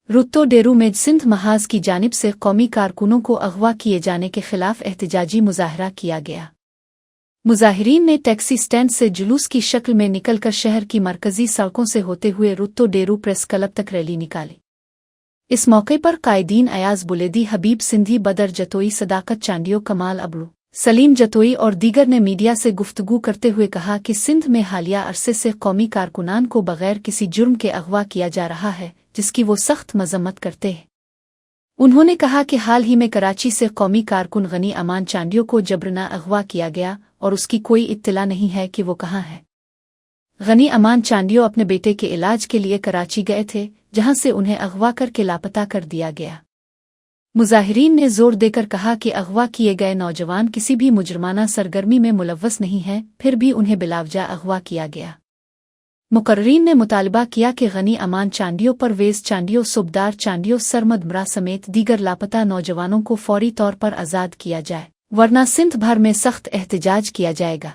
रुत्तो डेरू में सिंध महाज की जानिब से कौमी कारकुनों को अगवा किए जाने के खिलाफ एहतजाजी मुजाहरा किया गया। मुजाहिरीन ने टैक्सी स्टैंड से जुलूस की शक्ल में निकलकर शहर की मरकजी सड़कों से होते हुए रुत्तो डेरू प्रेस क्लब तक रैली निकाली। इस मौके पर कायदीन अयाज बुलेदी, हबीब सिंधी, बदर जतोई, सदाकत चांडियो, कमाल अबरू, सलीम जतोई और दीगर ने मीडिया से गुफ्तगू करते हुए कहा कि सिंध में हालिया अरसे से कौमी कारकुनान को बगैर किसी जुर्म के अगवा किया जा रहा है, जिसकी वो सख्त मजम्मत करते हैं। उन्होंने कहा कि हाल ही में कराची से कौमी कारकुन गनी अमान चांडियो को जबरना अगवा किया गया और उसकी कोई इत्तला नहीं है कि वो कहाँ है। गनी अमान चांडियो अपने बेटे के इलाज के लिए कराची गए थे, जहां से उन्हें अगवा करके लापता कर दिया गया। मुजाहिरीन ने जोर देकर कहा कि अगवा किए गए नौजवान किसी भी मुजरमाना सरगर्मी में मुलव्वस नहीं है, फिर भी उन्हें बिलावजा अगवा किया गया। मुकर्रीन ने मुतालबा किया कि गनी अमान चांडियो, परवेज चांडियो, सुबदार चांडियो, सरमद मरा समेत दीगर लापता नौजवानों को फौरी तौर पर आज़ाद किया जाए, वरना सिंध भर में सख्त एहतजाज किया जाएगा।